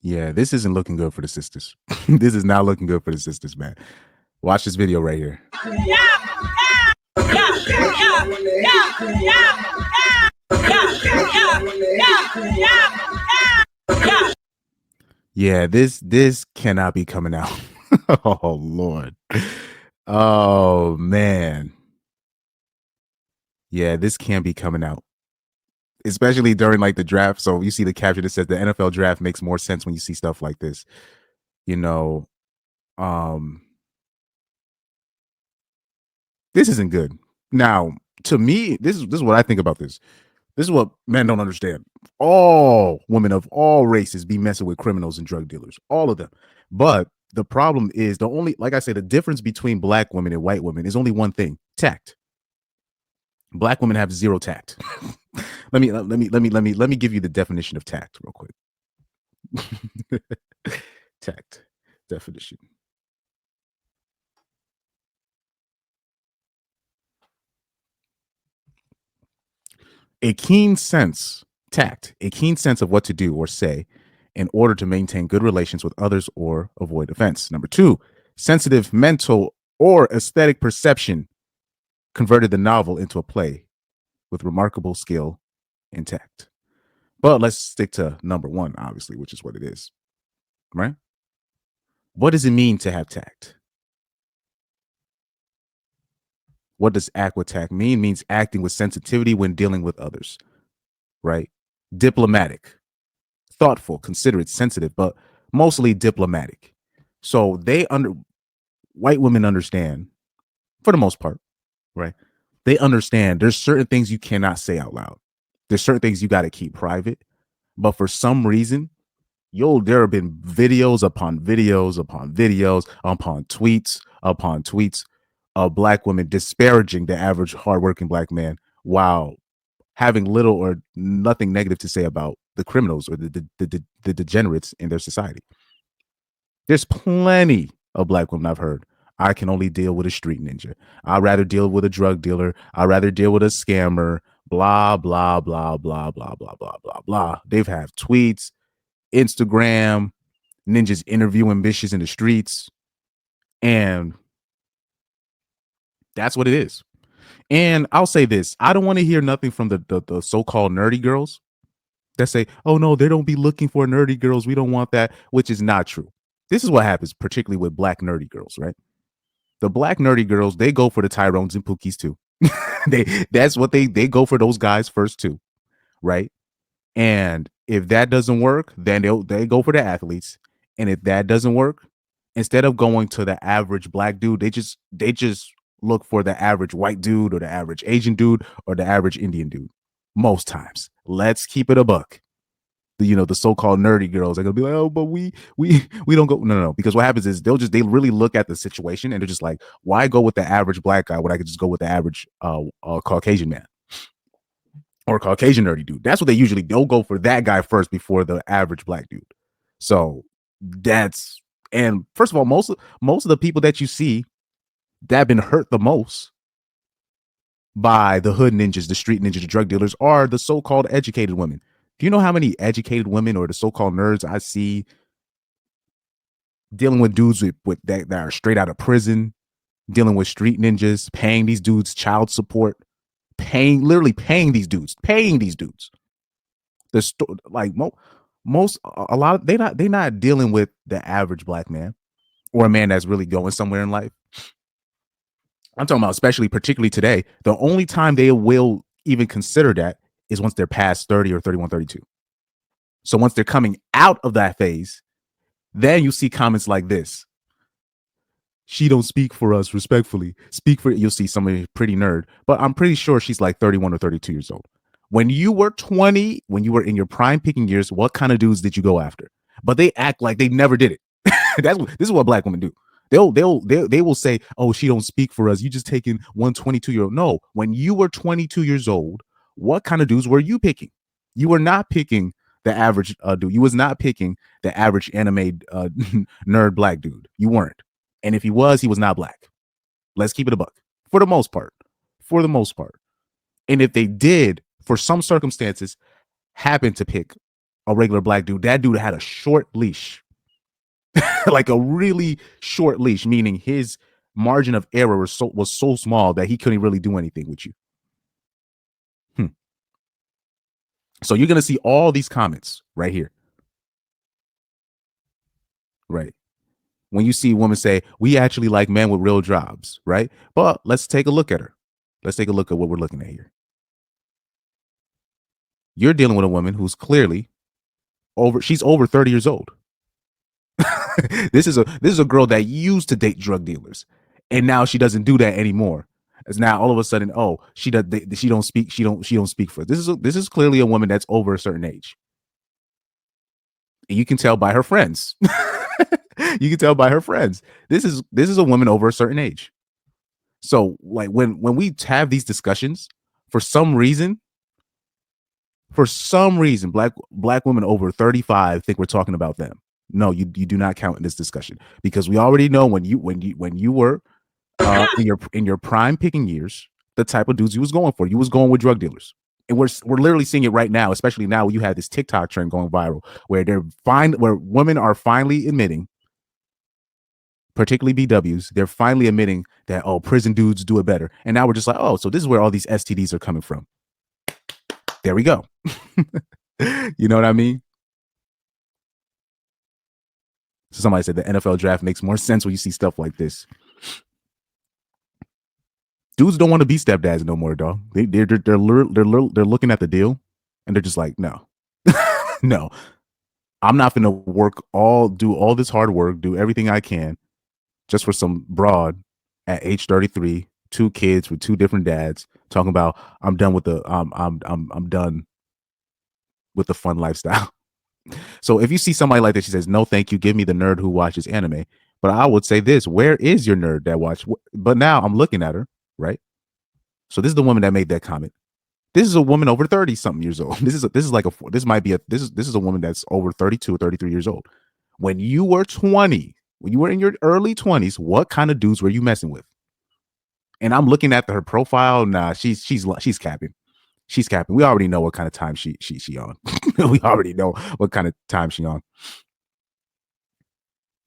Yeah, this isn't looking good for the sisters. This is not looking good for the sisters, man. Watch this video right here. Yeah, this cannot be coming out. Oh Lord. Oh man. Yeah, this can't be coming out. Especially during like the draft. So you see the caption that says the NFL draft makes more sense when you see stuff like this. You know, this isn't good. Now, to me, this is what I think about this. This is what men don't understand. All women of all races be messing with criminals and drug dealers, all of them. But the problem is the only, like I said, the difference between black women and white women is only one thing: tact. Black women have zero tact. Let me give you the definition of tact real quick. Tact definition. A keen sense, tact, a keen sense of what to do or say in order to maintain good relations with others or avoid offense. Number two, sensitive mental or aesthetic perception converted the novel into a play with remarkable skill and tact. But let's stick to number one, obviously, which is what it is, right? What does it mean to have tact? What does act with tact mean? It means acting with sensitivity when dealing with others, right? Diplomatic, thoughtful, considerate, sensitive, but mostly diplomatic. So white women understand, for the most part, right? They understand there's certain things you cannot say out loud. There's certain things you got to keep private. But for some reason, there have been videos upon videos upon videos upon tweets of black women disparaging the average hardworking black man while having little or nothing negative to say about the criminals or the degenerates in their society. There's plenty of black women I've heard. I can only deal with a street ninja. I'd rather deal with a drug dealer. I'd rather deal with a scammer. Blah, blah, blah, blah, blah, blah, blah, blah, blah. They've had tweets, Instagram, ninjas interviewing bitches in the streets. And that's what it is. And I'll say this. I don't want to hear nothing from the so-called nerdy girls that say, oh no, they don't be looking for nerdy girls. We don't want that, which is not true. This is what happens, particularly with black nerdy girls, right? The black nerdy girls, they go for the Tyrones and Pookies too. That's what they go for those guys first too, right? And if that doesn't work, then they go for the athletes. And if that doesn't work, instead of going to the average black dude, they just look for the average white dude or the average Asian dude or the average Indian dude. Most times, let's keep it a buck. The so-called nerdy girls are gonna be like, oh, but we don't go. No. Because what happens is they really look at the situation and they're just like, why go with the average black guy when I could just go with the average Caucasian man or Caucasian nerdy dude? That's what they'll go for that guy first before the average black dude. So and first of all, most of the people that you see that have been hurt the most by the hood ninjas, the street ninjas, the drug dealers are the so-called educated women. Do you know how many educated women or the so-called nerds I see dealing with dudes with that are straight out of prison, dealing with street ninjas, paying these dudes child support, literally paying these dudes. A lot of they're not dealing with the average black man or a man that's really going somewhere in life. I'm talking about particularly today. The only time they will even consider that is once they're past 30 or 31, 32. So once they're coming out of that phase, then you see comments like this. She don't speak for us respectfully. You'll see somebody pretty nerd, but I'm pretty sure she's like 31 or 32 years old. When you were 20, when you were in your prime picking years, what kind of dudes did you go after? But they act like they never did it. This is what black women do. They will say, oh, she don't speak for us. You just taking 122-year-old. No, when you were 22 years old, what kind of dudes were you picking? You were not picking the average dude. You was not picking the average anime nerd black dude. You weren't. And if he was not black. Let's keep it a buck. For the most part. And if they did, for some circumstances, happen to pick a regular black dude. That dude had a short leash, like a really short leash, meaning his margin of error was so small that he couldn't really do anything with you. So you're gonna see all these comments right here, right? When you see women say, "We actually like men with real jobs," right? But let's take a look at her. Let's take a look at what we're looking at here. You're dealing with a woman who's clearly she's over 30 years old. This is a girl that used to date drug dealers, and now she doesn't do that anymore. It's now all of a sudden, oh, she don't speak for. This is clearly a woman that's over a certain age, and you can tell by her friends. You can tell by her friends. This is a woman over a certain age. So like when we have these discussions, for some reason, black women over 35 think we're talking about them. No, you do not count in this discussion, because we already know when you were in your prime picking years, the type of dudes you was going for. You was going with drug dealers. And we're literally seeing it right now, especially now you have this TikTok trend going viral where where women are finally admitting, particularly BWs, they're finally admitting that, oh, prison dudes do it better. And now we're just like, oh, so this is where all these STDs are coming from. There we go. You know what I mean? So somebody said the NFL draft makes more sense when you see stuff like this. Dudes don't want to be stepdads no more, dog. They're looking at the deal and they're just like, no, no, I'm not going to do all this hard work, do everything I can just for some broad at age 33, 2 kids with 2 different dads, talking about I'm done with the I'm done with the fun lifestyle. So if you see somebody like that, she says, "No, thank you. Give me the nerd who watches anime." But I would say this: where is your nerd that watch? But now I'm looking at her, right? So this is the woman that made that comment. This is a woman over 30 something years old. This is a woman that's over 32 or 33 years old. When you were 20, when you were in your early 20s, what kind of dudes were you messing with? And I'm looking at her profile. Nah, she's capping. She's capping. We already know what kind of time she on. We already know what kind of time she on.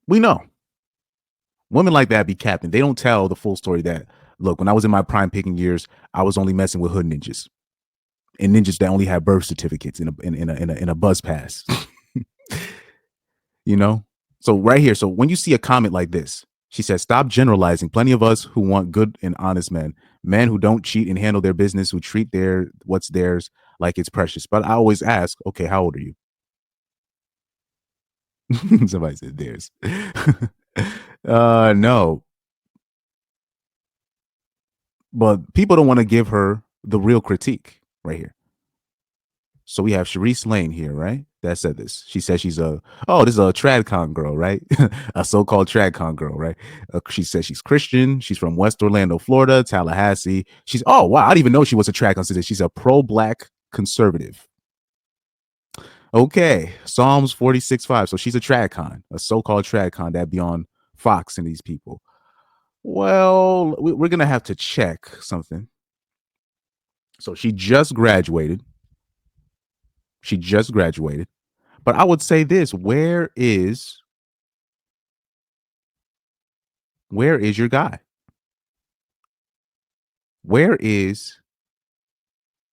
We know. Women like that be capping. They don't tell the full story that, look, when I was in my prime picking years, I was only messing with hood ninjas and ninjas that only have birth certificates in a buzz pass. You know? So right here, so when you see a comment like this, she says, stop generalizing. Plenty of us who want good and honest men who don't cheat and handle their business, who treat what's theirs like it's precious. But I always ask, okay, how old are you? Somebody said theirs. No. But people don't want to give her the real critique right here. So we have Sharice Lane here, right? That said this. She says this is a TradCon girl, right? A so-called TradCon girl, right? She says she's Christian. She's from West Orlando, Florida, Tallahassee. Oh, wow. I didn't even know she was a TradCon citizen. She's a pro-black conservative. Okay. Psalms 46:5. So she's a TradCon, a so-called TradCon that be on Fox and these people. Well, we're going to have to check something. So she just graduated. But I would say this: where is your guy? Where is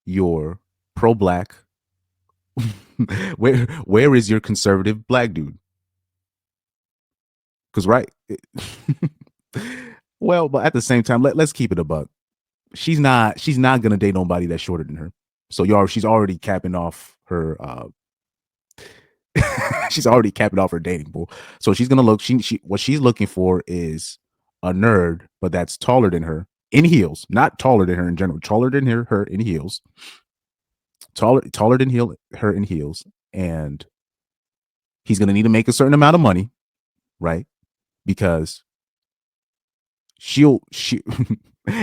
your pro-black? where is your conservative black dude? Because right. Well, but at the same time, let's keep it a buck. She's not gonna date nobody that's shorter than her. So she's already capping off her she's already capping off her dating pool. So she's gonna look. What she's looking for is a nerd, but that's taller than her in heels, not taller than her in general. Taller than her in heels. Taller than her in heels, and he's gonna need to make a certain amount of money, right? Because she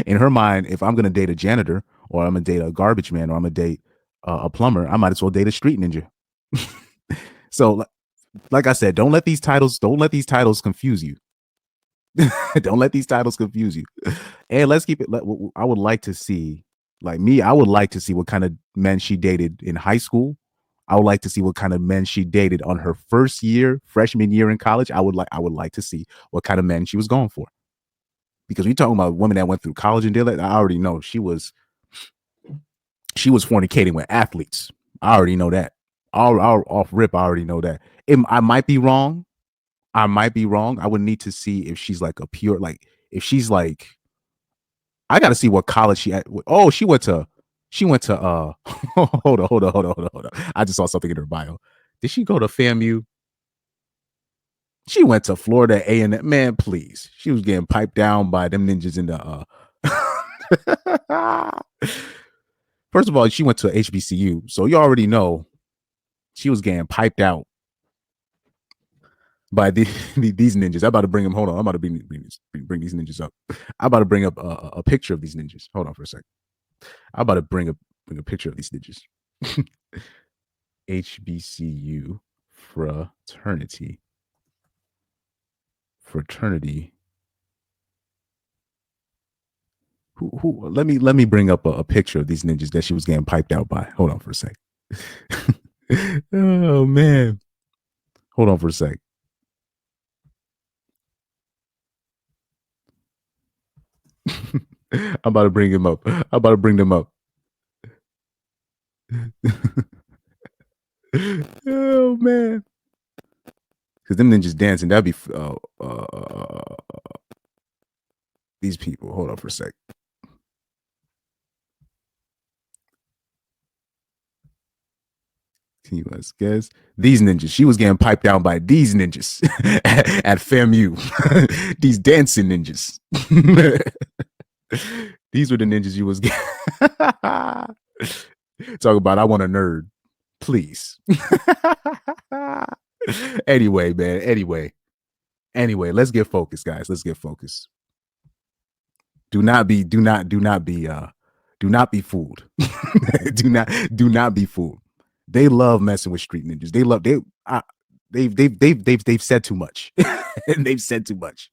in her mind, if I'm gonna date a janitor, or I'm gonna date a garbage man, or I'm gonna date a plumber, I might as well date a street ninja. So, like I said, don't let these titles confuse you. Don't let these titles confuse you. And let's keep it. I would like to see, like me, I would like to see what kind of men she dated in high school. I would like to see what kind of men she dated on her first year, freshman year in college. I would like to see what kind of men she was going for. Because we talking about women that went through college and did that. I already know she was fornicating with athletes. I already know that. I'll off rip. I already know that. I might be wrong. I might be wrong. I would need to see if she's like a pure, like if she's like. I got to see what college she at. Oh, she went to. Hold on. I just saw something in her bio. Did she go to FAMU? She went to Florida A&M. Man, please. She was getting piped down by them ninjas in the. First of all, she went to HBCU, so you already know she was getting piped out by these ninjas. I'm about to bring them. Hold on, I'm about to bring these ninjas up. I'm about to bring up a picture of these ninjas. Hold on for a second. I'm about to bring a picture of these ninjas. HBCU fraternity. Who? Let me bring up a picture of these ninjas that she was getting piped out by. Hold on for a sec. Oh man, hold on for a sec. I'm about to bring him up. I'm about to bring them up. Oh man, because them ninjas dancing. That'd be these people. Hold on for a sec. Can you guess? These ninjas. She was getting piped down by these ninjas at FAMU. These dancing ninjas. These were the ninjas you was getting. Talk about I want a nerd. Please. Anyway, man. Anyway, let's get focused, guys. Let's get focused. Do not be fooled. do not be fooled. They love messing with street ninjas. They've said too much. And they've said too much.